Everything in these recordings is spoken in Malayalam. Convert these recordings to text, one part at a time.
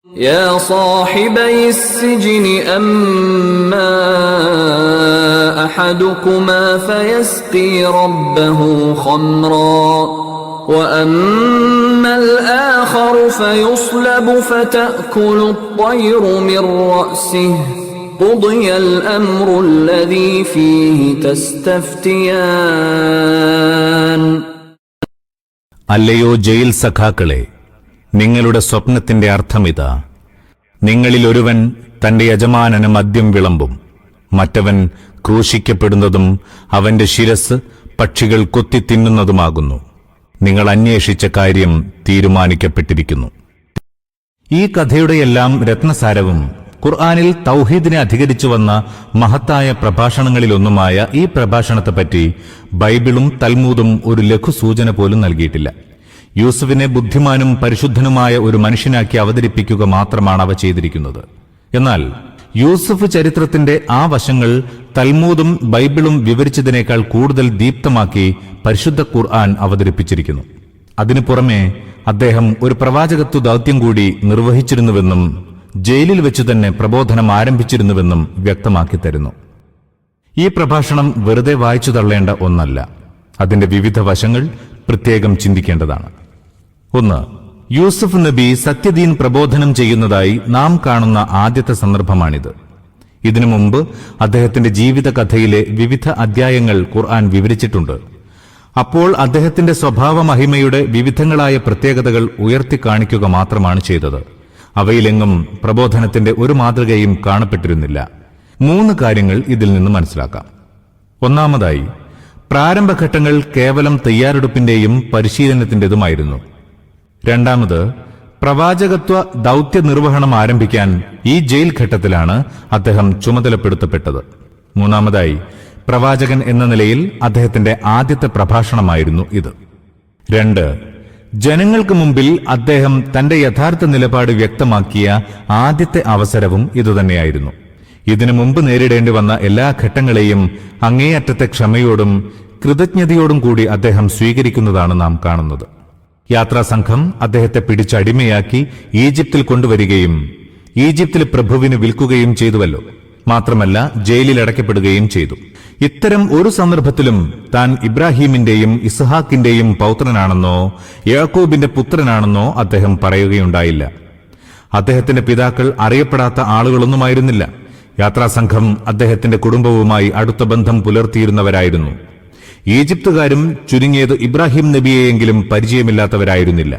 يا صاحبي السجن أما أحدكما فيسقي ربه خمرا وأما الآخر فيصلب فتأكل الطير من رأسه قضي الأمر الذي فيه تستفتيان. അല്ലയോ ജയിൽ സഖാക്കളെ, നിങ്ങളുടെ സ്വപ്നത്തിന്റെ അർത്ഥമിതാ. നിങ്ങളിൽ ഒരുവൻ തന്റെ യജമാനന് മദ്യം വിളമ്പും, മറ്റവൻ ക്രൂശിക്കപ്പെടുന്നതും അവന്റെ ശിരസ് പക്ഷികൾ കൊത്തിത്തിന്നുന്നതുമാകുന്നു. നിങ്ങൾ അന്വേഷിച്ച കാര്യം തീരുമാനിക്കപ്പെട്ടിരിക്കുന്നു. ഈ കഥയുടെയെല്ലാം രത്നസാരവും ഖുർആനിൽ തൗഹീദിനെ അധികരിച്ചു വന്ന മഹത്തായ പ്രഭാഷണങ്ങളിലൊന്നുമായ ഈ പ്രഭാഷണത്തെപ്പറ്റി ബൈബിളും തൽമൂദും ഒരു ലഘുസൂചന പോലും നൽകിയിട്ടില്ല. യൂസുഫിനെ ബുദ്ധിമാനും പരിശുദ്ധനുമായ ഒരു മനുഷ്യനാക്കി അവതരിപ്പിക്കുക മാത്രമാണ് അവ ചെയ്തിരിക്കുന്നത്. എന്നാൽ യൂസുഫ് ചരിത്രത്തിന്റെ ആ വശങ്ങൾ തൽമൂദും ബൈബിളും വിവരിച്ചതിനേക്കാൾ കൂടുതൽ ദീപ്തമാക്കി പരിശുദ്ധ ഖുർആൻ അവതരിപ്പിച്ചിരിക്കുന്നു. അതിനു പുറമെ അദ്ദേഹം ഒരു പ്രവാചകത്വ ദൗത്യം കൂടി നിർവഹിച്ചിരുന്നുവെന്നും ജയിലിൽ വെച്ചു തന്നെ പ്രബോധനം ആരംഭിച്ചിരുന്നുവെന്നും വ്യക്തമാക്കി തരുന്നു. ഈ പ്രഭാഷണം വെറുതെ വായിച്ചു തള്ളേണ്ട ഒന്നല്ല. അതിന്റെ വിവിധ വശങ്ങൾ പ്രത്യേകം ചിന്തിക്കേണ്ടതാണ്. 1. യൂസുഫ് നബി സത്യദീൻ പ്രബോധനം ചെയ്യുന്നതായി നാം കാണുന്ന ആദ്യത്തെ സന്ദർഭമാണിത്. ഇതിനു മുമ്പ് അദ്ദേഹത്തിന്റെ ജീവിതകഥയിലെ വിവിധ അധ്യായങ്ങൾ ഖുർആൻ വിവരിച്ചിട്ടുണ്ട്. അപ്പോൾ അദ്ദേഹത്തിന്റെ സ്വഭാവ മഹിമയുടെ വിവിധങ്ങളായ പ്രത്യേകതകൾ ഉയർത്തിക്കാണിക്കുക മാത്രമാണ് ചെയ്തത്. അവയിലെങ്ങും പ്രബോധനത്തിന്റെ ഒരു മാതൃകയും കാണപ്പെട്ടിരുന്നില്ല. 3 കാര്യങ്ങൾ ഇതിൽ നിന്ന് മനസ്സിലാക്കാം. ഒന്നാമതായി, പ്രാരംഭഘട്ടങ്ങൾ കേവലം തയ്യാറെടുപ്പിന്റെയും പരിശീലനത്തിന്റേതുമായിരുന്നു. രണ്ടാമത്, പ്രവാചകത്വ ദൗത്യ നിർവഹണം ആരംഭിക്കാൻ ഈ ജയിൽ ഘട്ടത്തിലാണ് അദ്ദേഹം ചുമതലപ്പെടുത്തപ്പെട്ടത്. മൂന്നാമതായി, പ്രവാചകൻ എന്ന നിലയിൽ അദ്ദേഹത്തിന്റെ ആദ്യത്തെ പ്രഭാഷണമായിരുന്നു ഇത്. 2. ജനങ്ങൾക്ക് മുമ്പിൽ അദ്ദേഹം തന്റെ യഥാർത്ഥ നിലപാട് വ്യക്തമാക്കിയ ആദ്യത്തെ അവസരവും ഇതുതന്നെയായിരുന്നു. ഇതിനു മുമ്പ് നേരിടേണ്ടി വന്ന എല്ലാ ഘട്ടങ്ങളെയും അങ്ങേയറ്റത്തെ ക്ഷമയോടും കൃതജ്ഞതയോടും കൂടി അദ്ദേഹം സ്വീകരിക്കുന്നതാണ് നാം കാണുന്നത്. യാത്രാസംഘം അദ്ദേഹത്തെ പിടിച്ചടിമയാക്കി ഈജിപ്തിൽ കൊണ്ടുവരികയും ഈജിപ്തിലെ പ്രഭുവിന് വിൽക്കുകയും ചെയ്തുവല്ലോ. മാത്രമല്ല, ജയിലിൽ അടയ്ക്കപ്പെടുകയും ചെയ്തു. ഇത്തരം ഒരു സന്ദർഭത്തിലും താൻ ഇബ്രാഹീമിന്റെയും ഇസ്ഹാക്കിന്റെയും പൗത്രനാണെന്നോ യാക്കോബിന്റെ പുത്രനാണെന്നോ അദ്ദേഹം പറയുകയുണ്ടായില്ല. അദ്ദേഹത്തിന്റെ പിതാക്കൾ അറിയപ്പെടാത്ത ആളുകളൊന്നുമായിരുന്നില്ല. യാത്രാസംഘം അദ്ദേഹത്തിന്റെ കുടുംബവുമായി അടുത്ത ബന്ധം പുലർത്തിയിരുന്നവരായിരുന്നു. ഈജിപ്തുകാരും ചുരുങ്ങിയത് ഇബ്രാഹിം നബിയെയെങ്കിലും പരിചയമില്ലാത്തവരായിരുന്നില്ല.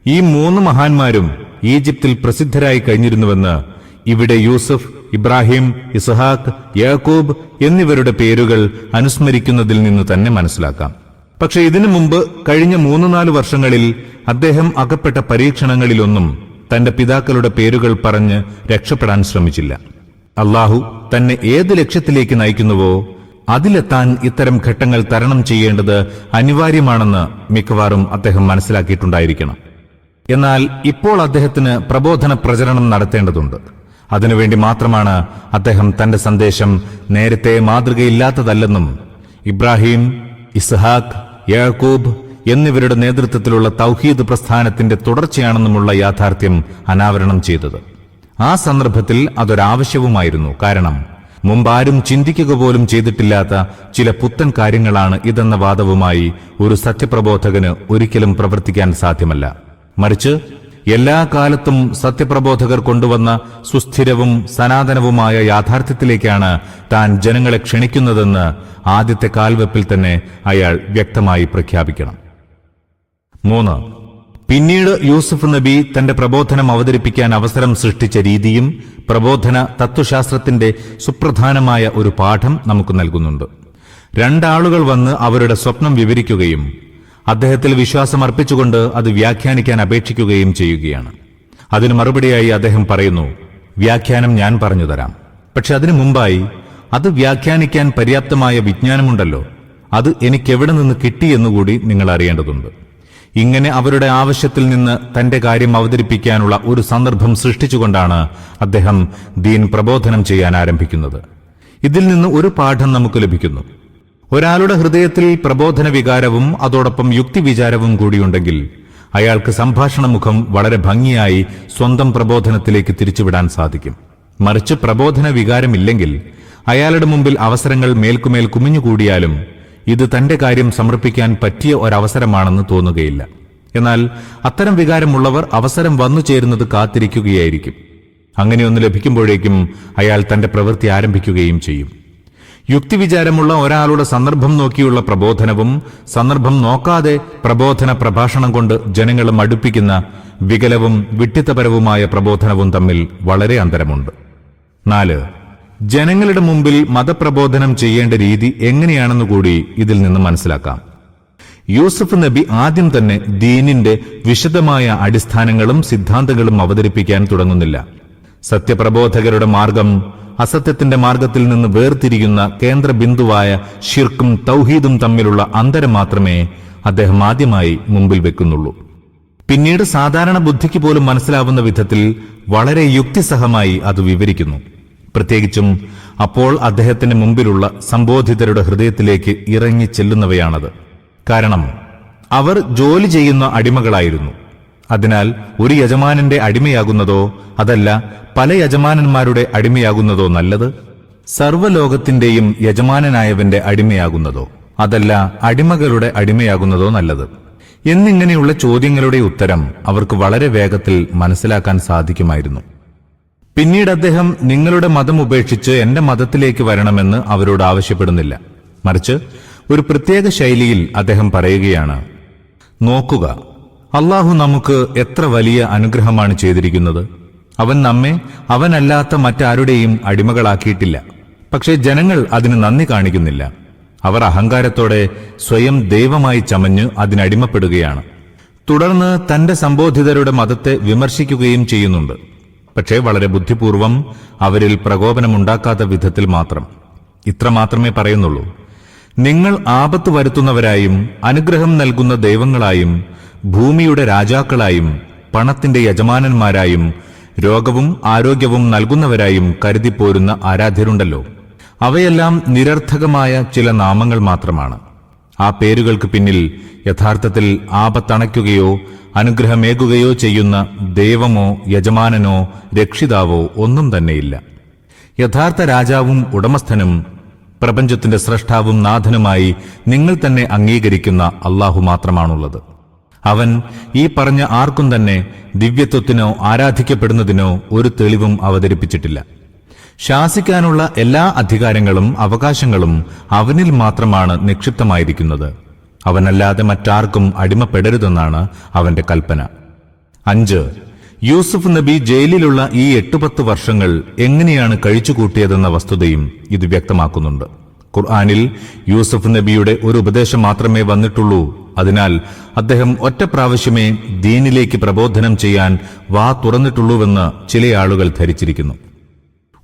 ഈ 3 മഹാന്മാരും ഈജിപ്തിൽ പ്രസിദ്ധരായി കഴിഞ്ഞിരുന്നുവെന്ന് ഇവിടെ യൂസുഫ്, ഇബ്രാഹിം, ഇസ്ഹാക്ക്, യാക്കൂബ് എന്നിവരുടെ പേരുകൾ അനുസ്മരിക്കുന്നതിൽ നിന്ന് തന്നെ മനസ്സിലാക്കാം. പക്ഷെ ഇതിനു മുമ്പ് കഴിഞ്ഞ 3-4 വർഷങ്ങളിൽ അദ്ദേഹം അകപ്പെട്ട പരീക്ഷണങ്ങളിലൊന്നും തന്റെ പിതാക്കളുടെ പേരുകൾ പറഞ്ഞ് രക്ഷപ്പെടാൻ ശ്രമിച്ചില്ല. അള്ളാഹു തന്നെ ഏത് ലക്ഷ്യത്തിലേക്ക് നയിക്കുന്നുവോ അതിലെത്താൻ ഇത്തരം ഘട്ടങ്ങൾ തരണം ചെയ്യേണ്ടത് അനിവാര്യമാണെന്ന് മിക്കവാറും അദ്ദേഹം മനസ്സിലാക്കിയിട്ടുണ്ടായിരിക്കണം. എന്നാൽ ഇപ്പോൾ അദ്ദേഹത്തിന് പ്രബോധന പ്രചരണം നടത്തേണ്ടതുണ്ട്. അതിനുവേണ്ടി മാത്രമാണ് അദ്ദേഹം തന്റെ സന്ദേശം നേരത്തെ മാതൃകയില്ലാത്തതല്ലെന്നും ഇബ്രാഹിം, ഇസ്ഹാക്ക്, യാക്കൂബ് എന്നിവരുടെ നേതൃത്വത്തിലുള്ള തൗഹീദ് പ്രസ്ഥാനത്തിന്റെ തുടർച്ചയാണെന്നുമുള്ള യാഥാർത്ഥ്യം അനാവരണം ചെയ്തത്. ആ സന്ദർഭത്തിൽ അതൊരാവശ്യവുമായിരുന്നു. കാരണം മുമ്പാരും ചിന്തിക്കുക പോലും ചെയ്തിട്ടില്ലാത്ത ചില പുത്തൻ കാര്യങ്ങളാണ് ഇതെന്ന വാദവുമായി ഒരു സത്യപ്രബോധകന് ഒരിക്കലും പ്രവർത്തിക്കാൻ സാധ്യമല്ല. മറിച്ച് എല്ലാ കാലത്തും സത്യപ്രബോധകർ കൊണ്ടുവന്ന സുസ്ഥിരവും സനാതനവുമായ യാഥാർത്ഥ്യത്തിലേക്കാണ് താൻ ജനങ്ങളെ ക്ഷണിക്കുന്നതെന്ന് ആദ്യത്തെ കാൽവെപ്പിൽ തന്നെ അയാൾ വ്യക്തമായി പ്രഖ്യാപിക്കണം. 3. പിന്നീട് യൂസുഫ് നബി തന്റെ പ്രബോധനം അവതരിപ്പിക്കാൻ അവസരം സൃഷ്ടിച്ച രീതിയും പ്രബോധന തത്വശാസ്ത്രത്തിന്റെ സുപ്രധാനമായ ഒരു പാഠം നമുക്ക് നൽകുന്നുണ്ട്. 2 ആളുകൾ വന്ന് അവരുടെ സ്വപ്നം വിവരിക്കുകയും അദ്ദേഹത്തിൽ വിശ്വാസമർപ്പിച്ചുകൊണ്ട് അത് വ്യാഖ്യാനിക്കാൻ അപേക്ഷിക്കുകയും ചെയ്യുകയാണ്. അതിന് മറുപടിയായി അദ്ദേഹം പറയുന്നു, വ്യാഖ്യാനം ഞാൻ പറഞ്ഞുതരാം. പക്ഷെ അതിനു മുമ്പായി അത് വ്യാഖ്യാനിക്കാൻ പര്യാപ്തമായ വിജ്ഞാനമുണ്ടല്ലോ, അത് എനിക്കെവിടെ നിന്ന് കിട്ടിയെന്നുകൂടി നിങ്ങൾ അറിയേണ്ടതുണ്ട്. ഇങ്ങനെ അവരുടെ ആവശ്യത്തിൽ നിന്ന് തന്റെ കാര്യം അവതരിപ്പിക്കാനുള്ള ഒരു സന്ദർഭം സൃഷ്ടിച്ചുകൊണ്ടാണ് അദ്ദേഹം ദീൻ പ്രബോധനം ചെയ്യാൻ ആരംഭിക്കുന്നത്. ഇതിൽ നിന്ന് ഒരു പാഠം നമുക്ക് ലഭിക്കുന്നു. ഒരാളുടെ ഹൃദയത്തിൽ പ്രബോധന വികാരവും അതോടൊപ്പം യുക്തിവിചാരവും കൂടിയുണ്ടെങ്കിൽ അയാൾക്ക് സംഭാഷണമുഖം വളരെ ഭംഗിയായി സ്വന്തം പ്രബോധനത്തിലേക്ക് തിരിച്ചുവിടാൻ സാധിക്കും. മറിച്ച് പ്രബോധന വികാരമില്ലെങ്കിൽ അയാളുടെ മുമ്പിൽ അവസരങ്ങൾ മേൽക്കുമേൽ കുമിഞ്ഞുകൂടിയാലും ഇത് തന്റെ കാര്യം സമർപ്പിക്കാൻ പറ്റിയ ഒരവസരമാണെന്ന് തോന്നുകയില്ല. എന്നാൽ അത്തരം വികാരമുള്ളവർ അവസരം വന്നു ചേരുന്നത് കാത്തിരിക്കുകയായിരിക്കും. അങ്ങനെയൊന്ന് ലഭിക്കുമ്പോഴേക്കും അയാൾ തന്റെ പ്രവൃത്തി ആരംഭിക്കുകയും ചെയ്യും. യുക്തിവിചാരമുള്ള ഒരാളുടെ സന്ദർഭം നോക്കിയുള്ള പ്രബോധനവും സന്ദർഭം നോക്കാതെ പ്രബോധന പ്രഭാഷണം കൊണ്ട് ജനങ്ങളെ മടുപ്പിക്കുന്ന വികലവും വിഡ്ഢിത്തപരവുമായ പ്രബോധനവും തമ്മിൽ വളരെ അന്തരമുണ്ട്. 4. ജനങ്ങളുടെ മുമ്പിൽ മതപ്രബോധനം ചെയ്യേണ്ട രീതി എങ്ങനെയാണെന്നുകൂടി ഇതിൽ നിന്ന് മനസ്സിലാക്കാം. യൂസഫ് നബി ആദ്യം തന്നെ ദീനിന്റെ വിശദമായ അടിസ്ഥാനങ്ങളും സിദ്ധാന്തങ്ങളും അവതരിപ്പിക്കാൻ തുടങ്ങുന്നില്ല. സത്യപ്രബോധകരുടെ മാർഗം അസത്യത്തിന്റെ മാർഗത്തിൽ നിന്ന് വേർതിരിയുന്ന കേന്ദ്ര ബിന്ദുവായ ശിർക്കും തൗഹീദും തമ്മിലുള്ള അന്തരം മാത്രമേ അദ്ദേഹം ആദ്യമായി മുമ്പിൽ വെക്കുന്നുള്ളൂ. പിന്നീട് സാധാരണ ബുദ്ധിക്ക് പോലും മനസ്സിലാവുന്ന വിധത്തിൽ വളരെ യുക്തിസഹമായി അത് വിവരിക്കുന്നു. പ്രത്യേകിച്ചും അപ്പോൾ അദ്ദേഹത്തിന്റെ മുമ്പിലുള്ള സംബോധിതരുടെ ഹൃദയത്തിലേക്ക് ഇറങ്ങി ചെല്ലുന്നവയാണത്. കാരണം അവർ ജോലി ചെയ്യുന്ന അടിമകളായിരുന്നു. അതിനാൽ ഒരു യജമാനന്റെ അടിമയാകുന്നതോ അതല്ല പല യജമാനന്മാരുടെ അടിമയാകുന്നതോ നല്ലത്? സർവ്വലോകത്തിന്റെയും യജമാനനായവന്റെ അടിമയാകുന്നതോ അതല്ല അടിമകളുടെ അടിമയാകുന്നതോ നല്ലത്? എന്നിങ്ങനെയുള്ള ചോദ്യങ്ങളുടെ ഉത്തരം അവർക്ക് വളരെ വേഗത്തിൽ മനസ്സിലാക്കാൻ സാധിക്കുമായിരുന്നു. പിന്നീട് അദ്ദേഹം നിങ്ങളുടെ മതം ഉപേക്ഷിച്ച് എന്റെ മതത്തിലേക്ക് വരണമെന്ന് അവരോട് ആവശ്യപ്പെടുന്നില്ല. മറിച്ച് ഒരു പ്രത്യേക ശൈലിയിൽ അദ്ദേഹം പറയുകയാണ്, നോക്കുക, അള്ളാഹു നമുക്ക് എത്ര വലിയ അനുഗ്രഹമാണ് ചെയ്തിരിക്കുന്നത്. അവൻ നമ്മെ അവനല്ലാത്ത മറ്റാരുടെയും അടിമകളാക്കിയിട്ടില്ല. പക്ഷേ ജനങ്ങൾ അതിന് നന്ദി കാണിക്കുന്നില്ല. അവർ അഹങ്കാരത്തോടെ സ്വയം ദൈവമായി ചമഞ്ഞ് അതിനടിമപ്പെടുകയാണ്. തുടർന്ന് തന്റെ സംബോധിതരുടെ മതത്തെ വിമർശിക്കുകയും ചെയ്യുന്നുണ്ട്. പക്ഷേ വളരെ ബുദ്ധിപൂർവം, അവരിൽ പ്രകോപനമുണ്ടാക്കാത്ത വിധത്തിൽ മാത്രം. ഇത്രമാത്രമേ പറയുന്നുള്ളൂ: നിങ്ങൾ ആപത്ത് വരുത്തുന്നവരായും അനുഗ്രഹം നൽകുന്ന ദൈവങ്ങളായും ഭൂമിയുടെ രാജാക്കളായും പണത്തിന്റെ യജമാനന്മാരായും രോഗവും ആരോഗ്യവും നൽകുന്നവരായും കരുതിപ്പോരുന്ന ആരാധ്യരുണ്ടല്ലോ. അവയെല്ലാം നിരർത്ഥകമായ ചില നാമങ്ങൾ മാത്രമാണ്. ആ പേരുകൾക്ക് പിന്നിൽ യഥാർത്ഥത്തിൽ ആപത്തണയ്ക്കുകയോ അനുഗ്രഹമേകുകയോ ചെയ്യുന്ന ദൈവമോ യജമാനനോ രക്ഷിതാവോ ഒന്നും തന്നെയില്ല. യഥാർത്ഥ രാജാവും ഉടമസ്ഥനും പ്രപഞ്ചത്തിന്റെ സ്രഷ്ടാവും നാഥനുമായി നിങ്ങൾ തന്നെ അംഗീകരിക്കുന്ന അള്ളാഹു മാത്രമാണുള്ളത്. അവൻ ഈ പറഞ്ഞ ആർക്കും തന്നെ ദിവ്യത്വത്തിനോ ആരാധിക്കപ്പെടുന്നതിനോ ഒരു തെളിവും അവതരിപ്പിച്ചിട്ടില്ല. ശാസിക്കാനുള്ള എല്ലാ അധികാരങ്ങളും അവകാശങ്ങളും അവനിൽ മാത്രമാണ് നിക്ഷിപ്തമായിരിക്കുന്നത്. അവനല്ലാതെ മറ്റാർക്കും അടിമപ്പെടരുതെന്നാണ് അവന്റെ കൽപ്പന. 5. യൂസുഫ് നബി ജയിലിലുള്ള ഈ 8-10 വർഷങ്ങൾ എങ്ങനെയാണ് കഴിച്ചുകൂട്ടിയതെന്ന വസ്തുതയും ഇത് വ്യക്തമാക്കുന്നുണ്ട്. ഖുർആനിൽ യൂസുഫ് നബിയുടെ ഒരു ഉപദേശം മാത്രമേ വന്നിട്ടുള്ളൂ. അതിനാൽ അദ്ദേഹം ഒറ്റ പ്രാവശ്യമേ ദീനിലേക്ക് പ്രബോധനം ചെയ്യാൻ വാ തുറന്നിട്ടുള്ളൂവെന്ന് ചില ആളുകൾ ധരിച്ചിരിക്കുന്നു.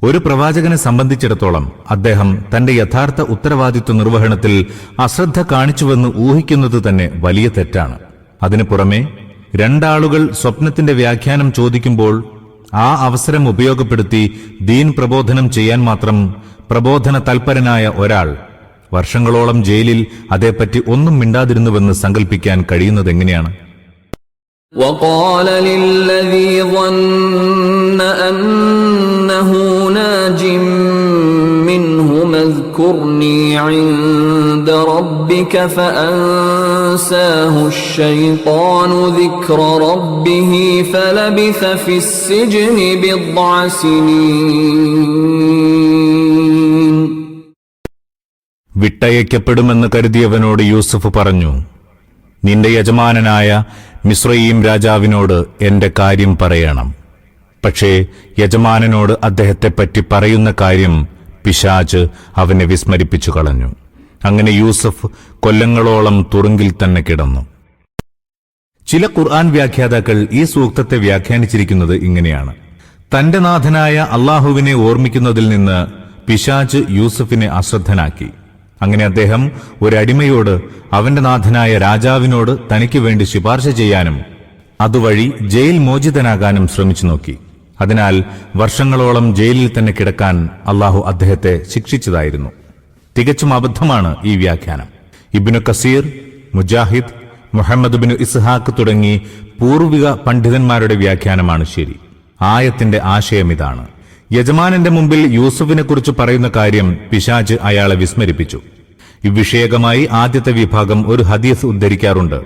ഒരു പ്രവാചകനെ സംബന്ധിച്ചിടത്തോളം അദ്ദേഹം തന്റെ യഥാർത്ഥ ഉത്തരവാദിത്വ നിർവഹണത്തിൽ അശ്രദ്ധ കാണിച്ചുവെന്ന് ഊഹിക്കുന്നത് തന്നെ വലിയ തെറ്റാണ്. അതിനു പുറമെ 2 ആളുകൾ സ്വപ്നത്തിന്റെ വ്യാഖ്യാനം ചോദിക്കുമ്പോൾ ആ അവസരം ഉപയോഗപ്പെടുത്തി ദീൻ പ്രബോധനം ചെയ്യാൻ മാത്രം പ്രബോധന തൽപരനായ ഒരാൾ വർഷങ്ങളോളം ജയിലിൽ അതേപ്പറ്റി ഒന്നും മിണ്ടാതിരുന്നുവെന്ന് സങ്കല്പിക്കാൻ കഴിയുന്നതെങ്ങനെയാണ്? وقال للذي ظن أنه ناج منهم اذكرني عند ربك فأنساه الشيطان ذكر ربه فلبث في السجن بضع سنين. വിട്ടയക്കപ്പെടുമെന്ന് കരുതിയവനോട് യൂസുഫ് പറഞ്ഞു, നിന്റെ യജമാനനായ മിസ്രയീം രാജാവിനോട് എന്റെ കാര്യം പറയണം. പക്ഷേ യജമാനനോട് അദ്ദേഹത്തെപ്പറ്റി പറയുന്ന കാര്യം പിശാച് അവനെ വിസ്മരിപ്പിച്ചു കളഞ്ഞു. അങ്ങനെ യൂസഫ് കൊല്ലങ്ങളോളം തുറുങ്കിൽ തന്നെ കിടന്നു. ചില ഖുർആൻ വ്യാഖ്യാതാക്കൾ ഈ സൂക്തത്തെ വ്യാഖ്യാനിച്ചിരിക്കുന്നത് ഇങ്ങനെയാണ്: തന്റെ നാഥനായ അള്ളാഹുവിനെ ഓർമ്മിക്കുന്നതിൽ നിന്ന് പിശാച് യൂസഫിനെ അശ്രദ്ധനാക്കി. അങ്ങനെ അദ്ദേഹം ഒരടിമയോട് അവന്റെ നാഥനായ രാജാവിനോട് തനിക്ക് വേണ്ടി ശുപാർശ ചെയ്യാനും അതുവഴി ജയിൽ മോചിതനാകാനും ശ്രമിച്ചു നോക്കി. അതിനാൽ വർഷങ്ങളോളം ജയിലിൽ തന്നെ കിടക്കാൻ അള്ളാഹു അദ്ദേഹത്തെ ശിക്ഷിച്ചതായിരുന്നു. തികച്ചും അബദ്ധമാണ് ഈ വ്യാഖ്യാനം. ഇബ്നു കസീർ, മുജാഹിദ്, മുഹമ്മദ് ബിൻ ഇസ്ഹാഖ് തുടങ്ങി പൂർവിക പണ്ഡിതന്മാരുടെ വ്യാഖ്യാനമാണ് ശരി. ആയത്തിന്റെ ആശയമിതാണ്: യജമാനന്റെ മുമ്പിൽ യൂസുഫിനെക്കുറിച്ച് പറയുന്ന കാര്യം പിശാച് അയാളെ വിസ്മരിപ്പിച്ചു. ഇവിഷയകമായി ആദ്യത്തെ വിഭാഗം ഒരു ഹദീസ് ഉദ്ധരിക്കാറുണ്ട്.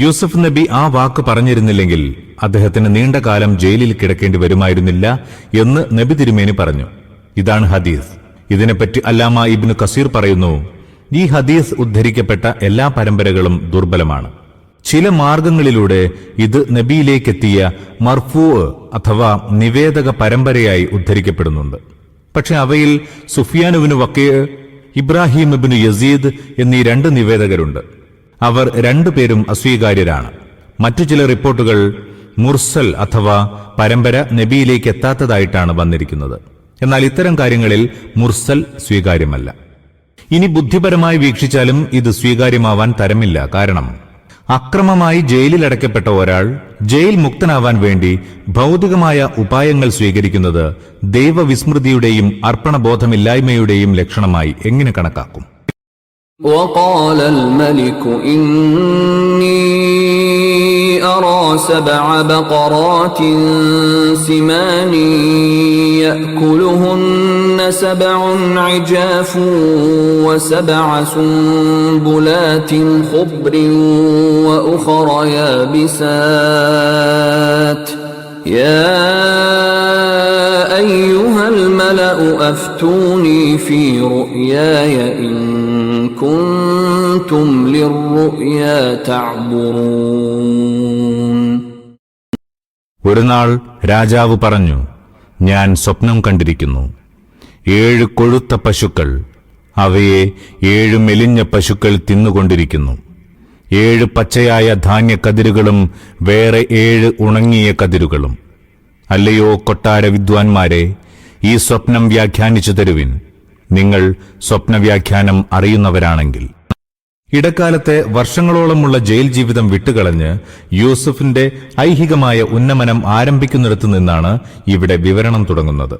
യൂസുഫ് നബി ആ വാക്ക് പറഞ്ഞിരുന്നില്ലെങ്കിൽ അദ്ദേഹത്തിന് നീണ്ടകാലം ജയിലിൽ കിടക്കേണ്ടി വരുമായിരുന്നില്ല എന്ന് നബി തിരുമേനി പറഞ്ഞു. ഇതാണ് ഹദീസ്. ഇതിനെപ്പറ്റി അല്ലാമ ഇബ്നു കസീർ പറയുന്നു, ഈ ഹദീസ് ഉദ്ധരിക്കപ്പെട്ട എല്ലാ പരമ്പരകളും ദുർബലമാണ്. ചില മാർഗങ്ങളിലൂടെ ഇത് നബിയിലേക്കെത്തിയ മർഫൂ അഥവാ നിവേദക പരമ്പരയായി ഉദ്ധരിക്കപ്പെടുന്നുണ്ട്. പക്ഷെ അവയിൽ സുഫിയാൻ ഇബ്നു വക്കീഅ്, ഇബ്രാഹിം ഇബ്നു യസീദ് എന്നീ 2 നിവേദകരുണ്ട്. അവർ 2 പേരും അസ്വീകാര്യരാണ്. മറ്റു ചില റിപ്പോർട്ടുകൾ മുർസൽ അഥവാ പരമ്പര നബിയിലേക്ക് എത്താത്തതായിട്ടാണ് വന്നിരിക്കുന്നത്. എന്നാൽ ഇത്തരം കാര്യങ്ങളിൽ മുർസൽ സ്വീകാര്യമല്ല. ഇനി ബുദ്ധിപരമായി വീക്ഷിച്ചാലും ഇത് സ്വീകാര്യമാവാൻ തരമില്ല. കാരണം അക്രമമായി ജയിലിലടയ്ക്കപ്പെട്ട ഒരാൾ ജയിൽ മുക്തനാവാൻ വേണ്ടി ഭൗതികമായ ഉപായങ്ങൾ സ്വീകരിക്കുന്നത് ദൈവവിസ്മൃതിയുടെയും അർപ്പണബോധമില്ലായ്മയുടെയും ലക്ഷണമായി എങ്ങനെ കണക്കാക്കും? وقال الملك إني أرى 7 بقرات سمان يأكلهن 7 عجاف و7 سنبلات خضر وأخر يابسات يا أيها الملأ أفتوني في رؤياي إن كنتم للرؤيا تعبرون. ഒരു നാൾ രാജാവ് പറഞ്ഞു, ഞാൻ സ്വപ്നം കണ്ടിരിക്കുന്നു. 7 കൊഴുത്ത പശുക്കൾ, അവയെ 7 മെലിഞ്ഞ പശുക്കൾ തിന്നുകൊണ്ടിരിക്കുന്നു. 7 പച്ചയായ ധാന്യക്കതിരുകളും വേറെ 7 ഉണങ്ങിയ കതിരുകളും. അല്ലയോ കൊട്ടാര വിദ്വാൻമാരെ, ഈ സ്വപ്നം വ്യാഖ്യാനിച്ചു തരുവിൻ, നിങ്ങൾ സ്വപ്നവ്യാഖ്യാനം അറിയുന്നവരാണെങ്കിൽ. ഇടക്കാലത്തെ വർഷങ്ങളോളമുള്ള ജയിൽ ജീവിതം വിട്ടുകളഞ്ഞ് യൂസുഫിന്റെ ഐഹികമായ ഉന്നമനം ആരംഭിക്കുന്നിടത്തു നിന്നാണ് ഇവിടെ വിവരണം തുടങ്ങുന്നത്.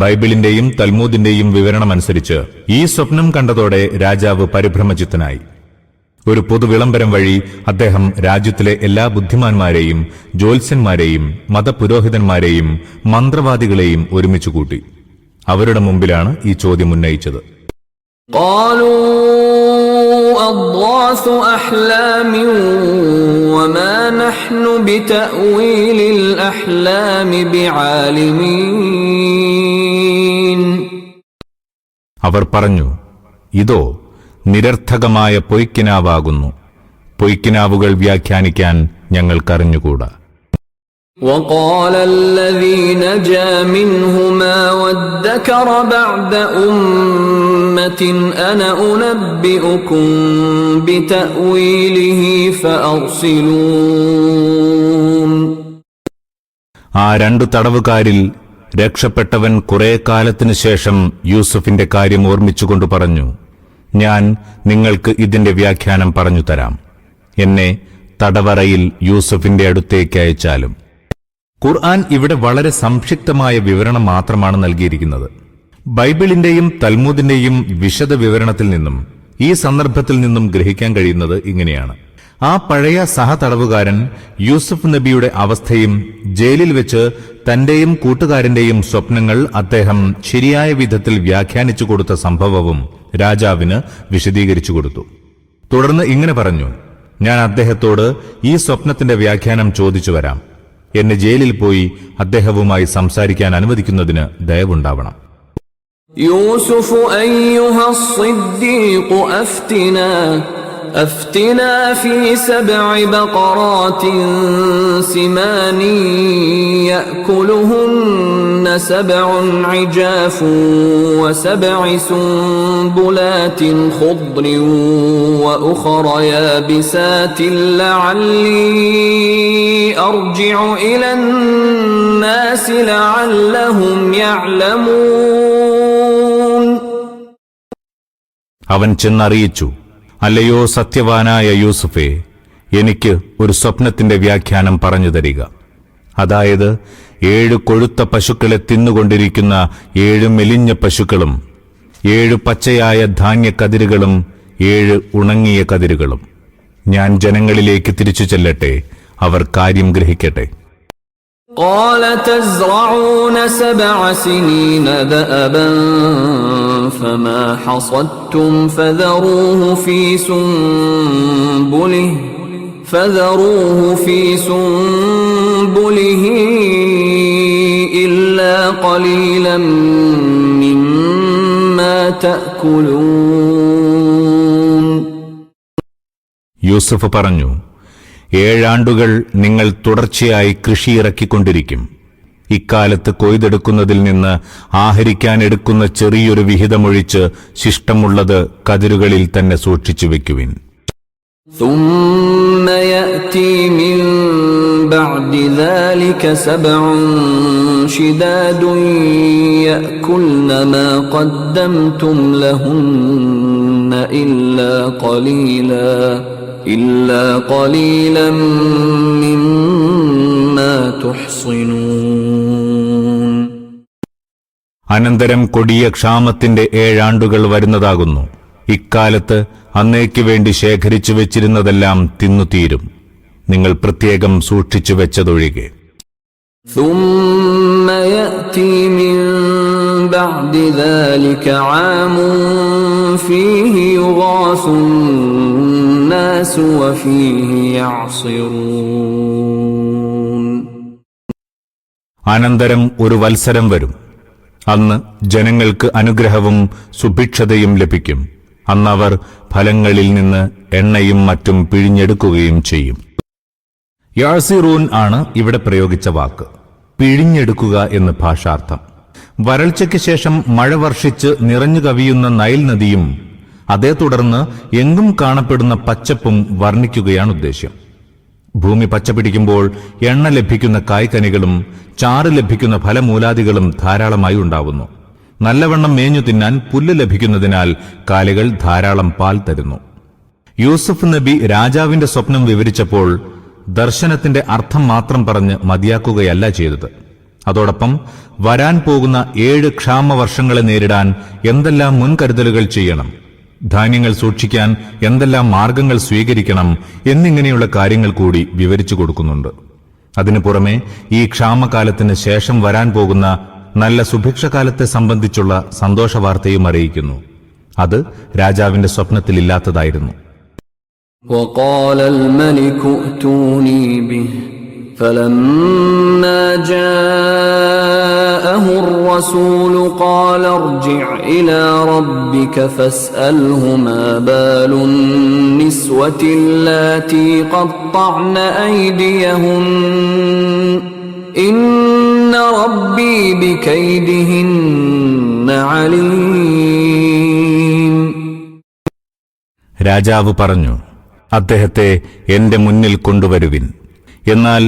ബൈബിളിന്റെയും തൽമൂദിന്റെയും വിവരണമനുസരിച്ച് ഈ സ്വപ്നം കണ്ടതോടെ രാജാവ് പരിഭ്രമചിത്തനായി. ഒരു പൊതുവിളംബരം വഴി അദ്ദേഹം രാജ്യത്തിലെ എല്ലാ ബുദ്ധിമാന്മാരെയും ജ്യോത്സ്യന്മാരെയും മതപുരോഹിതന്മാരെയും മന്ത്രവാദികളെയും ഒരുമിച്ചു കൂട്ടി. അവരുടെ മുമ്പിലാണ് ഈ ചോദ്യം ഉന്നയിച്ചത്. أضغاث أحلام وما نحن بتأويل الأحلام بعالمين. അവർ പറഞ്ഞു, ഇതോ നിരർത്ഥകമായ പൊയ്ക്കിനാവാകുന്നു. പൊയ്ക്കിനാവുകൾ വ്യാഖ്യാനിക്കാൻ ഞങ്ങൾക്കറിഞ്ഞുകൂടാ. وقال الذي نجا منهما وادكر بعد أمة أنا أنبئكم بتأويله فأرسلون. ആ 2 തടവുകാരിൽ രക്ഷപ്പെട്ടവൻ കുറെ കാലത്തിനു ശേഷം യൂസുഫിന്റെ കാര്യം ഓർമ്മിച്ചുകൊണ്ട് പറഞ്ഞു, ഞാൻ നിങ്ങൾക്ക് ഇതിന്റെ വ്യാഖ്യാനം പറഞ്ഞു തരാം. എന്നെ തടവറയിൽ യൂസുഫിന്റെ അടുത്തേക്ക് അയച്ചാലും. ഖുർആൻ ഇവിടെ വളരെ സംക്ഷിപ്തമായ വിവരണം മാത്രമാണ് നൽകിയിരിക്കുന്നത്. ബൈബിളിന്റെയും തൽമൂദിന്റെയും വിശദ വിവരണത്തിൽ നിന്നും ഈ സന്ദർഭത്തിൽ നിന്നും ഗ്രഹിക്കാൻ കഴിയുന്നത് ഇങ്ങനെയാണ്: ആ പഴയ സഹതടവുകാരൻ യൂസുഫ് നബിയുടെ അവസ്ഥയും ജയിലിൽ വെച്ച് തന്റെയും കൂട്ടുകാരന്റെയും സ്വപ്നങ്ങൾ അദ്ദേഹം ശരിയായ വിധത്തിൽ വ്യാഖ്യാനിച്ചു കൊടുത്ത സംഭവവും രാജാവിന് വിശദീകരിച്ചു കൊടുത്തു. തുടർന്ന് ഇങ്ങനെ പറഞ്ഞു, ഞാൻ അദ്ദേഹത്തോട് ഈ സ്വപ്നത്തിന്റെ വ്യാഖ്യാനം ചോദിച്ചു വരാം. എന്നെ ജയിലിൽ പോയി അദ്ദേഹവുമായി സംസാരിക്കാൻ അനുവദിക്കുന്നതിന് ദയവുണ്ടാവണം. യൂസുഫ് അയ്യുഹ الصديق أفتنا في 7 بقرات سمان يأكلهن 7 عجاف و7 سنبلات خضر وأخر يابسات لعلي أرجع إلى الناس لعلهم يعلمون. അവൻ ചെന്നറിയിച്ചു, അല്ലയോ സത്യവാനായ യൂസുഫേ, എനിക്ക് ഒരു സ്വപ്നത്തിന്റെ വ്യാഖ്യാനം പറഞ്ഞു തരിക. അതായത് 7 കൊഴുത്ത പശുക്കളെ തിന്നുകൊണ്ടിരിക്കുന്ന 7 മെലിഞ്ഞ പശുക്കളും 7 പച്ചയായ ധാന്യക്കതിരുകളും 7 ഉണങ്ങിയ കതിരുകളും. ഞാൻ ജനങ്ങളിലേക്ക് തിരിച്ചു ചെല്ലട്ടെ, അവർ കാര്യം ഗ്രഹിക്കട്ടെ. قال تزرعون 7 سنين دأبا فما حصدتم فذروه في سنبله إلا قليلا مما تأكلون. യൂസഫ് പറഞ്ഞു, 7 ആണ്ടുകൾ നിങ്ങൾ തുടർച്ചയായി കൃഷി ഇറക്കിക്കൊണ്ടിരിക്കും. ഇക്കാലത്ത് കൊയ്തെടുക്കുന്നതിൽ നിന്ന് ആഹരിക്കാൻ എടുക്കുന്ന ചെറിയൊരു വിഹിതമൊഴിച്ച് ശിഷ്ടമുള്ളത് കതിരുകളിൽ തന്നെ സൂക്ഷിച്ചു വെക്കുവിൻ. ثم يأتي من بعد ذلك 7 شداد يأكلن ما قدمتم لهن إلا قليلا مما تحصنون. അനന്തരം കൊടിയ ക്ഷാമത്തിന്റെ 7 ആണ്ടുകൾ വരുന്നതാകുന്നു. ഇക്കാലത്ത് അന്നേക്ക് വേണ്ടി ശേഖരിച്ചു വെച്ചിരുന്നതെല്ലാം തിന്നുതീരും, നിങ്ങൾ പ്രത്യേകം സൂക്ഷിച്ചു വെച്ചതൊഴികെ. ثم يأتي من بعد ذلك عام فيه يغاث الناس وفيه يعصرون. അനന്തരം ഒരു വത്സരം വരും. അന്ന് ജനങ്ങൾക്ക് അനുഗ്രഹവും സുഭിക്ഷതയും ലഭിക്കും. അന്നവർ ഫലങ്ങളിൽ നിന്ന് എണ്ണയും മറ്റും പിഴിഞ്ഞെടുക്കുകയും ചെയ്യും. യാസിറൂൻ ആണ് ഇവിടെ പ്രയോഗിച്ച വാക്ക്. പിഴിഞ്ഞെടുക്കുക എന്ന് ഭാഷാർത്ഥം. വരൾച്ചയ്ക്ക് ശേഷം മഴ വർഷിച്ച് നിറഞ്ഞു കവിയുന്ന നൈൽ നദിയും അതേ തുടർന്ന് എങ്ങും കാണപ്പെടുന്ന പച്ചപ്പും വർണ്ണിക്കുകയാണ് ഉദ്ദേശ്യം. ഭൂമി പച്ചപിടിക്കുമ്പോൾ എണ്ണ ലഭിക്കുന്ന കായ്കനികളും ചാറ് ലഭിക്കുന്ന ഫലമൂലാദികളും ധാരാളമായി ഉണ്ടാവുന്നു. നല്ലവണ്ണം മേഞ്ഞു തിന്നാൻ പുല്ല് ലഭിക്കുന്നതിനാൽ കാലികൾ ധാരാളം പാൽ തരുന്നു. യൂസുഫ് നബി രാജാവിന്റെ സ്വപ്നം വിവരിച്ചപ്പോൾ ദർശനത്തിന്റെ അർത്ഥം മാത്രം പറഞ്ഞ് മതിയാക്കുകയല്ല ചെയ്തത്. അതോടൊപ്പം വരാൻ പോകുന്ന 7 ക്ഷാമവർഷങ്ങളെ നേരിടാൻ എന്തെല്ലാം മുൻകരുതലുകൾ ചെയ്യണം, ധാന്യങ്ങൾ സൂക്ഷിക്കാൻ എന്തെല്ലാം മാർഗങ്ങൾ സ്വീകരിക്കണം എന്നിങ്ങനെയുള്ള കാര്യങ്ങൾ കൂടി വിവരിച്ചു കൊടുക്കുന്നുണ്ട്. അതിനു പുറമെ ഈ ക്ഷാമകാലത്തിന് ശേഷം വരാൻ പോകുന്ന നല്ല സുഭിക്ഷകാലത്തെ സംബന്ധിച്ചുള്ള സന്തോഷവാർത്തയും അറിയിക്കുന്നു. അത് രാജാവിന്റെ സ്വപ്നത്തിലില്ലാത്തതായിരുന്നു. وقال الملك ائتوني به فلما جاءه الرسول قال ارجع إلى ربك فاسأله ما بال النسوة اللاتي قطعن أيديهن إن ربي بكيدهن عليم. രാജാവ് പറഞ്ഞു, അദ്ദേഹത്തെ എന്റെ മുന്നിൽ കൊണ്ടുവരുവിൻ. എന്നാൽ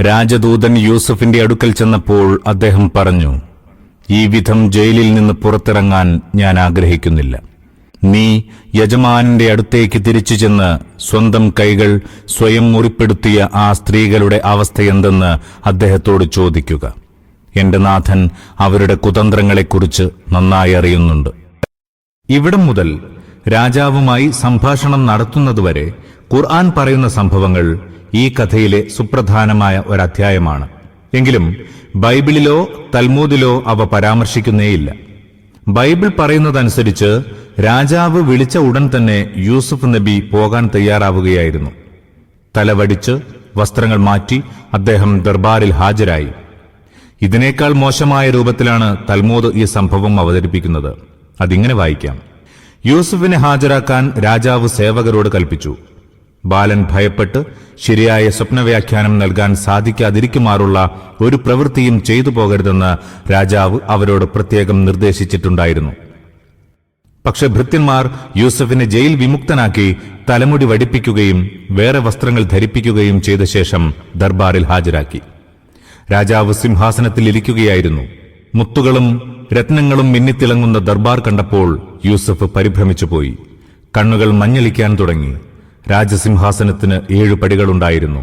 രാജദൂതൻ യൂസഫിന്റെ അടുക്കൽ ചെന്നപ്പോൾ അദ്ദേഹം പറഞ്ഞു, ഈ വിധം ജയിലിൽ നിന്ന് പുറത്തിറങ്ങാൻ ഞാൻ ആഗ്രഹിക്കുന്നില്ല. നീ യജമാനന്റെ അടുത്തേക്ക് തിരിച്ചു ചെന്ന് സ്വന്തം കൈകൾ സ്വയം മുറിപ്പെടുത്തിയ ആ സ്ത്രീകളുടെ അവസ്ഥയെന്തെന്ന് അദ്ദേഹത്തോട് ചോദിക്കുക. എന്റെ നാഥൻ അവരുടെ കുതന്ത്രങ്ങളെക്കുറിച്ച് നന്നായി അറിയുന്നുണ്ട്. ഇവിടം മുതൽ രാജാവുമായി സംഭാഷണം നടത്തുന്നതുവരെ ഖുർആൻ പറയുന്ന സംഭവങ്ങൾ ഈ കഥയിലെ സുപ്രധാനമായ ഒരധ്യായമാണ്. എങ്കിലും ബൈബിളിലോ തൽമൂദിലോ അവ പരാമർശിക്കുന്നേയില്ല. ബൈബിൾ പറയുന്നതനുസരിച്ച് രാജാവ് വിളിച്ച ഉടൻ തന്നെ യൂസുഫ് നബി പോകാൻ തയ്യാറാവുകയായിരുന്നു. തലവടിച്ച് വസ്ത്രങ്ങൾ മാറ്റി അദ്ദേഹം ദർബാറിൽ ഹാജരായി. ഇതിനേക്കാൾ മോശമായ രൂപത്തിലാണ് തൽമൂദ് ഈ സംഭവം അവതരിപ്പിക്കുന്നത്. അതിങ്ങനെ വായിക്കാം. യൂസുഫിനെ ഹാജരാക്കാൻ രാജാവ് സേവകരോട് കൽപ്പിച്ചു. ബാലൻ ഭയപ്പെട്ട് ശരിയായ സ്വപ്നവ്യാഖ്യാനം നൽകാൻ സാധിക്കാതിരിക്കുമാറുള്ള ഒരു പ്രവൃത്തിയും ചെയ്തു പോകരുതെന്ന് രാജാവ് അവരോട് പ്രത്യേകം നിർദ്ദേശിച്ചിട്ടുണ്ടായിരുന്നു. പക്ഷെ ഭൃത്യന്മാർ യൂസഫിനെ ജയിൽ വിമുക്തനാക്കി തലമുടി വടിപ്പിക്കുകയും വേറെ വസ്ത്രങ്ങൾ ധരിപ്പിക്കുകയും ചെയ്ത ശേഷം ദർബാറിൽ ഹാജരാക്കി. രാജാവ് സിംഹാസനത്തിൽ ഇരിക്കുകയായിരുന്നു. മുത്തുകളും രത്നങ്ങളും മിന്നിത്തിളങ്ങുന്ന ദർബാർ കണ്ടപ്പോൾ യൂസഫ് പരിഭ്രമിച്ചുപോയി. കണ്ണുകൾ മഞ്ഞളിക്കാൻ തുടങ്ങി. രാജസിംഹാസനത്തിന് 7 പടികളുണ്ടായിരുന്നു.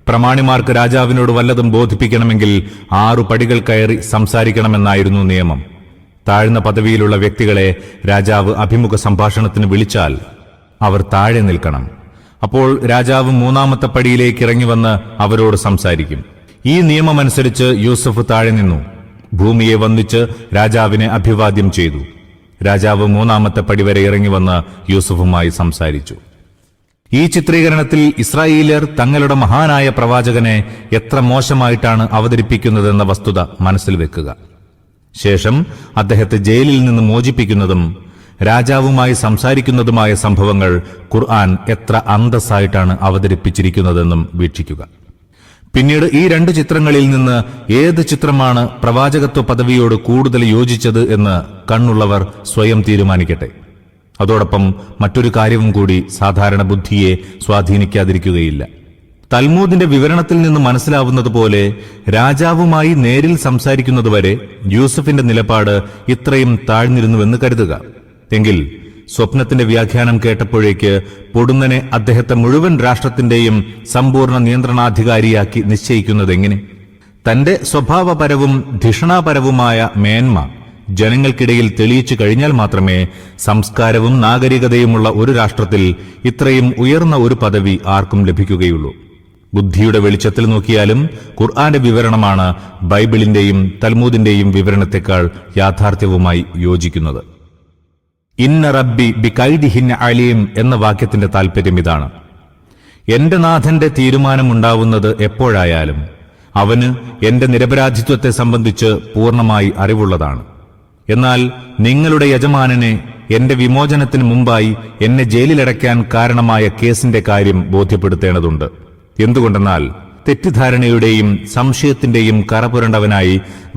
പ്രമാണിമാർക്ക് രാജാവിനോട് വല്ലതും ബോധിപ്പിക്കണമെങ്കിൽ 6 പടികൾ കയറി സംസാരിക്കണമെന്നായിരുന്നു നിയമം. താഴ്ന്ന പദവിയിലുള്ള വ്യക്തികളെ രാജാവ് അഭിമുഖ സംഭാഷണത്തിന് വിളിച്ചാൽ അവർ താഴെ നിൽക്കണം. അപ്പോൾ രാജാവ് മൂന്നാമത്തെ പടിയിലേക്ക് ഇറങ്ങി വന്ന് അവരോട് സംസാരിക്കും. ഈ നിയമമനുസരിച്ച് യൂസഫ് താഴെ നിന്നു ഭൂമിയെ വന്ദിച്ച് രാജാവിനെ അഭിവാദ്യം ചെയ്തു. രാജാവ് മൂന്നാമത്തെ പടി വരെ ഇറങ്ങി വന്ന് യൂസഫുമായി സംസാരിച്ചു. ഈ ചിത്രീകരണത്തിൽ ഇസ്രായേലിയർ തങ്ങളുടെ മഹാനായ പ്രവാചകനെ എത്ര മോശമായിട്ടാണ് അവതരിപ്പിക്കുന്നതെന്ന വസ്തുത മനസ്സിൽ വെക്കുക. ശേഷം അദ്ദേഹത്തെ ജയിലിൽ നിന്ന് മോചിപ്പിക്കുന്നതും രാജാവുമായി സംസാരിക്കുന്നതുമായ സംഭവങ്ങൾ ഖുർആൻ എത്ര അന്തസ്സായിട്ടാണ് അവതരിപ്പിച്ചിരിക്കുന്നതെന്നും വീക്ഷിക്കുക. പിന്നീട് ഈ രണ്ട് ചിത്രങ്ങളിൽ നിന്ന് ഏത് ചിത്രമാണ് പ്രവാചകത്വ പദവിയോട് കൂടുതൽ യോജിച്ചത് എന്ന് കണ്ണുള്ളവർ സ്വയം തീരുമാനിക്കട്ടെ. അതോടൊപ്പം മറ്റൊരു കാര്യവും കൂടി സാധാരണ ബുദ്ധിയെ സ്വാധീനിക്കാതിരിക്കുകയില്ല. തൽമൂദിന്റെ വിവരണത്തിൽ നിന്ന് മനസ്സിലാവുന്നതുപോലെ രാജാവുമായി നേരിൽ സംസാരിക്കുന്നതുവരെ യൂസഫിന്റെ നിലപാട് ഇത്രയും താഴ്ന്നിരുന്നുവെന്ന് കരുതുക. എങ്കിൽ സ്വപ്നത്തിന്റെ വ്യാഖ്യാനം കേട്ടപ്പോഴേക്ക് പൊടുന്നനെ അദ്ദേഹത്തെ മുഴുവൻ രാഷ്ട്രത്തിന്റെയും സമ്പൂർണ്ണ നിയന്ത്രണാധികാരിയാക്കി നിശ്ചയിക്കുന്നതെങ്ങനെ? തന്റെ സ്വഭാവപരവും ധിഷണാപരവുമായ മേന്മ ജനങ്ങൾക്കിടയിൽ തെളിയിച്ചു കഴിഞ്ഞാൽ മാത്രമേ സംസ്കാരവും നാഗരികതയുമുള്ള ഒരു രാഷ്ട്രത്തിൽ ഇത്രയും ഉയർന്ന ഒരു പദവി ആർക്കും ലഭിക്കുകയുള്ളൂ. ബുദ്ധിയുടെ വെളിച്ചത്തിൽ നോക്കിയാലും ഖുർആന്റെ വിവരണമാണ് ബൈബിളിന്റെയും തൽമൂദിന്റെയും വിവരണത്തെക്കാൾ യാഥാർത്ഥ്യവുമായി യോജിക്കുന്നത്. ഇന്ന റബ്ബി ബികൈദിഹിന്ന അലീം എന്ന വാക്യത്തിന്റെ താൽപര്യം ഇതാണ്: എന്റെ നാഥന്റെ തീരുമാനമുണ്ടാവുന്നത് എപ്പോഴായാലും അവന് എന്റെ നിരപരാധിത്വത്തെ സംബന്ധിച്ച് പൂർണ്ണമായി അറിവുള്ളതാണ്. എന്നാൽ നിങ്ങളുടെ യജമാനനെ എന്റെ വിമോചനത്തിന് മുമ്പായി എന്നെ ജയിലിലടയ്ക്കാൻ കാരണമായ കേസിന്റെ കാര്യം ബോധ്യപ്പെടുത്തേണ്ടതുണ്ട്. എന്തുകൊണ്ടെന്നാൽ തെറ്റിദ്ധാരണയുടെയും സംശയത്തിന്റെയും കറപുരണ്ടവനായി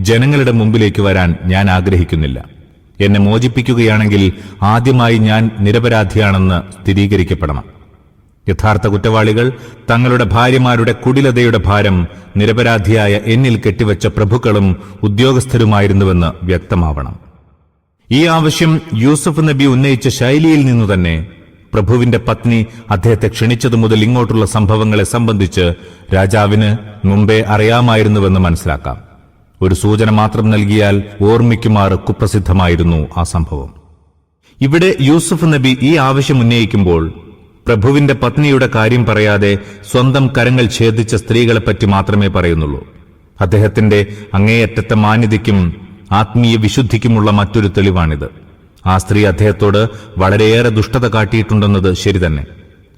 ജനങ്ങളുടെ മുമ്പിലേക്ക് വരാൻ ഞാൻ ആഗ്രഹിക്കുന്നില്ല. എന്നെ മോചിപ്പിക്കുകയാണെങ്കിൽ ആദ്യമായി ഞാൻ നിരപരാധിയാണെന്ന് സ്ഥിരീകരിക്കപ്പെടണം. യഥാർത്ഥ കുറ്റവാളികൾ തങ്ങളുടെ ഭാര്യമാരുടെ കുടിലതയുടെ ഭാരം നിരപരാധിയായ എന്നിൽ കെട്ടിവെച്ച പ്രഭുക്കളും ഉദ്യോഗസ്ഥരുമായിരുന്നുവെന്ന് വ്യക്തമാവണം. ഈ ആവശ്യം യൂസഫ് നബി ഉന്നയിച്ച ശൈലിയിൽ നിന്നുതന്നെ പ്രഭുവിന്റെ പത്നി അദ്ദേഹത്തെ ക്ഷണിച്ചതു മുതൽ ഇങ്ങോട്ടുള്ള സംഭവങ്ങളെ സംബന്ധിച്ച് രാജാവിന് മുമ്പേ അറിയാമായിരുന്നുവെന്ന് മനസ്സിലാക്കാം. ഒരു സൂചന മാത്രം നൽകിയാൽ ഓർമ്മിക്കുമാറ് കുപ്രസിദ്ധമായിരുന്നു ആ സംഭവം. ഇവിടെ യൂസുഫ് നബി ഈ ആവശ്യം ഉന്നയിക്കുമ്പോൾ പ്രഭുവിന്റെ പത്നിയുടെ കാര്യം പറയാതെ സ്വന്തം കരങ്ങൾ ഛേദിച്ച സ്ത്രീകളെപ്പറ്റി മാത്രമേ പറയുന്നുള്ളൂ. അദ്ദേഹത്തിന്റെ അങ്ങേയറ്റത്തെ മാന്യതയ്ക്കും ആത്മീയ വിശുദ്ധിക്കുമുള്ള മറ്റൊരു തെളിവാണിത്. ആ സ്ത്രീ അദ്ദേഹത്തോട് വളരെയേറെ ദുഷ്ടത കാട്ടിയിട്ടുണ്ടെന്നത് ശരി തന്നെ.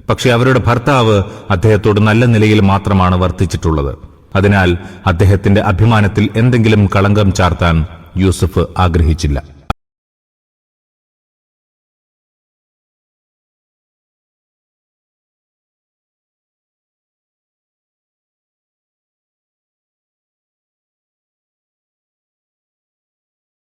പക്ഷെ അവരുടെ ഭർത്താവ് അദ്ദേഹത്തോട് നല്ല നിലയിൽ മാത്രമാണ് വർത്തിച്ചിട്ടുള്ളത്. അതിനാൽ അദ്ദേഹത്തിന്റെ അഭിമാനത്തിൽ എന്തെങ്കിലും കളങ്കം ചാർത്താൻ യൂസഫ് ആഗ്രഹിച്ചില്ല.